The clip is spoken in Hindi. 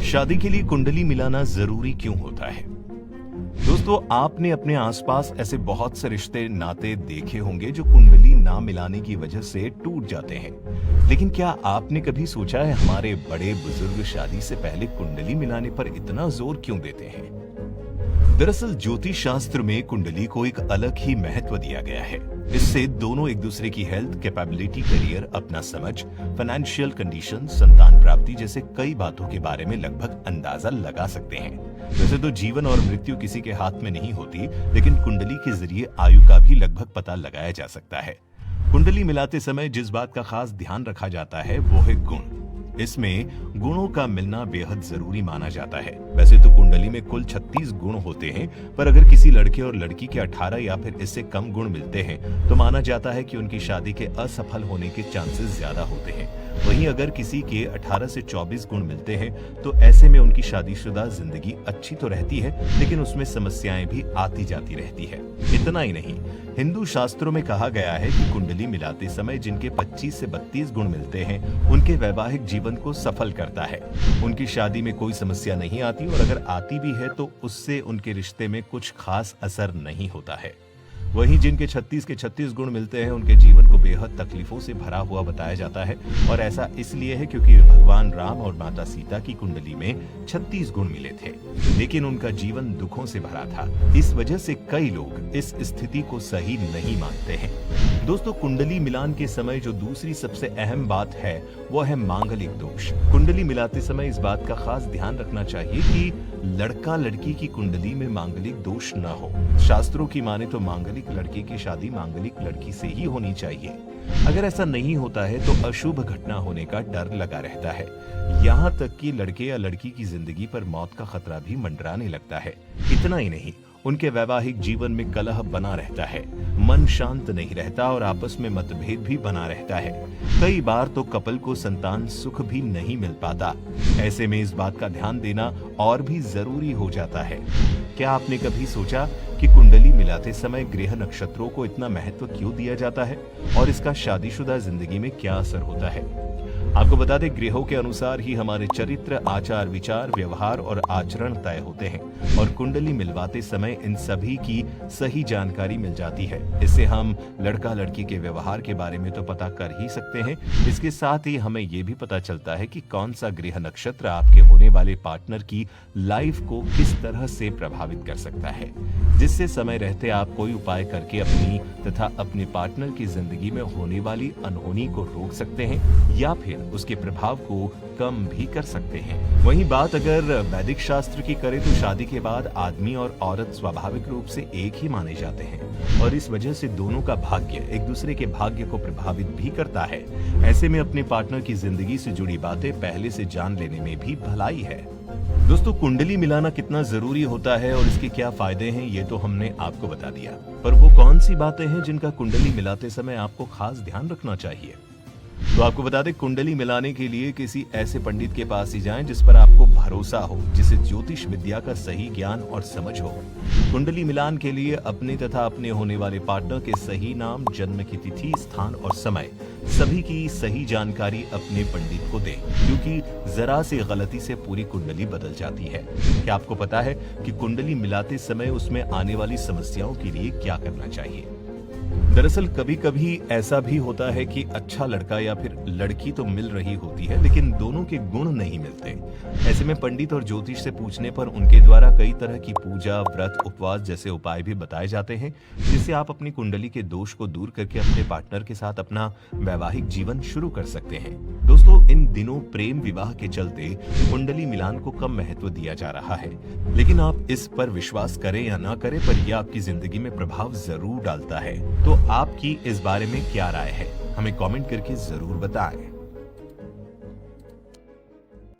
शादी के लिए कुंडली मिलाना जरूरी क्यों होता है? दोस्तों, आपने अपने आसपास ऐसे बहुत से रिश्ते नाते देखे होंगे जो कुंडली ना मिलाने की वजह से टूट जाते हैं। लेकिन क्या आपने कभी सोचा है हमारे बड़े बुजुर्ग शादी से पहले कुंडली मिलाने पर इतना जोर क्यों देते हैं? दरअसल ज्योतिष शास्त्र में कुंडली को एक अलग ही महत्व दिया गया है। इससे दोनों एक दूसरे की हेल्थ, कैपेबिलिटी, करियर, अपना समझ, फाइनेंशियल कंडीशन, संतान प्राप्ति जैसे कई बातों के बारे में लगभग अंदाजा लगा सकते हैं। वैसे तो जीवन और मृत्यु किसी के हाथ में नहीं होती, लेकिन कुंडली के जरिए आयु का भी लगभग पता लगाया जा सकता है। कुंडली मिलाते समय जिस बात का खास ध्यान रखा जाता है वो है गुण। इसमें गुणों का मिलना बेहद जरूरी माना जाता है। वैसे तो कुंडली में कुल 36 गुण होते हैं, पर अगर किसी लड़के और लड़की के 18 या फिर इससे कम गुण मिलते हैं तो माना जाता है कि उनकी शादी के असफल होने के चांसेस ज्यादा होते हैं। वहीं अगर किसी के 18 से 24 गुण मिलते हैं तो ऐसे में उनकी शादीशुदा जिंदगी अच्छी तो रहती है, लेकिन उसमें समस्याएं भी आती जाती रहती है। इतना ही नहीं, हिंदू शास्त्रों में कहा गया है कि कुंडली मिलाते समय जिनके 25 से 32 गुण मिलते हैं उनके वैवाहिक जीवन को सफल करता है। उनकी शादी में कोई समस्या नहीं आती, और अगर आती भी है तो उससे उनके रिश्ते में कुछ खास असर नहीं होता है। वहीं जिनके 36 के 36 गुण मिलते हैं उनके जीवन को बेहद तकलीफों से भरा हुआ बताया जाता है, और ऐसा इसलिए है क्योंकि भगवान राम और माता सीता की कुंडली में 36 गुण मिले थे, लेकिन उनका जीवन दुखों से भरा था। इस वजह से कई लोग इस स्थिति को सही नहीं मानते हैं। दोस्तों, कुंडली मिलान के समय जो दूसरी सबसे अहम बात है वो है मांगलिक दोष। कुंडली मिलाते समय इस बात का खास ध्यान रखना चाहिए कि लड़का लड़की की कुंडली में मांगलिक दोष न हो। शास्त्रों की माने तो मांगलिक लड़के की शादी मांगलिक लड़की से ही होनी चाहिए। अगर ऐसा नहीं होता है तो अशुभ घटना होने का डर लगा रहता है। यहाँ तक कि लड़के या लड़की की जिंदगी पर मौत का खतरा भी मंडराने लगता है। इतना ही नहीं, उनके वैवाहिक जीवन में कलह बना रहता है, मन शांत नहीं रहता और आपस में मतभेद भी बना रहता है। कई बार तो कपल को संतान सुख भी नहीं मिल पाता। ऐसे में इस बात का ध्यान देना और भी जरूरी हो जाता है। क्या आपने कभी सोचा कि कुंडली मिलाते समय ग्रह नक्षत्रों को इतना महत्व क्यों दिया जाता है और इसका शादीशुदा जिंदगी में क्या असर होता है? आपको बता दें, ग्रहों के अनुसार ही हमारे चरित्र, आचार, विचार, व्यवहार और आचरण तय होते हैं, और कुंडली मिलवाते समय इन सभी की सही जानकारी मिल जाती है। इससे हम लड़का लड़की के व्यवहार के बारे में तो पता कर ही सकते हैं, इसके साथ ही हमें ये भी पता चलता है कि कौन सा ग्रह नक्षत्र आपके होने वाले पार्टनर की लाइफ को किस तरह से प्रभावित कर सकता है, जिससे समय रहते आप कोई उपाय करके अपनी तथा अपने पार्टनर की जिंदगी में होने वाली अनहोनी को रोक सकते हैं या फिर उसके प्रभाव को कम भी कर सकते हैं। वहीं बात अगर वैदिक शास्त्र की करें तो शादी के बाद आदमी और औरत स्वाभाविक रूप से एक ही माने जाते हैं, और इस वजह से दोनों का भाग्य एक दूसरे के भाग्य को प्रभावित भी करता है। ऐसे में अपने पार्टनर की जिंदगी से जुड़ी बातें पहले से जान लेने में भी भलाई है। दोस्तों, कुंडली मिलाना कितना जरूरी होता है और इसके क्या फायदे हैं ये तो हमने आपको बता दिया, पर वो कौन सी बातें हैं जिनका कुंडली मिलाते समय आपको खास ध्यान रखना चाहिए? तो आपको बता दें, कुंडली मिलाने के लिए किसी ऐसे पंडित के पास ही जाएं जिस पर आपको भरोसा हो, जिसे ज्योतिष विद्या का सही ज्ञान और समझ हो। कुंडली मिलान के लिए अपने तथा अपने होने वाले पार्टनर के सही नाम, जन्म की तिथि, स्थान और समय सभी की सही जानकारी अपने पंडित को दें, क्योंकि जरा सी गलती से पूरी कुंडली बदल जाती है। क्या आपको पता है कि कुंडली मिलाते समय उसमें आने वाली समस्याओं के लिए क्या करना चाहिए? दरअसल कभी कभी ऐसा भी होता है कि अच्छा लड़का या फिर लड़की तो मिल रही होती है, लेकिन दोनों के गुण नहीं मिलते। ऐसे में पंडित और ज्योतिष से पूछने पर उनके द्वारा कई तरह की पूजा, व्रत, उपवास जैसे उपाय भी बताए जाते हैं, जिससे आप अपनी कुंडली के दोष को दूर करके अपने पार्टनर के साथ अपना वैवाहिक जीवन शुरू कर सकते हैं। दोस्तों, इन दिनों प्रेम विवाह के चलते कुंडली मिलान को कम महत्व दिया जा रहा है, लेकिन आप इस पर विश्वास करें या ना करें, पर यह आपकी जिंदगी में प्रभाव जरूर डालता है। तो आपकी इस बारे में क्या राय है? हमें कमेंट करके जरूर बताएं।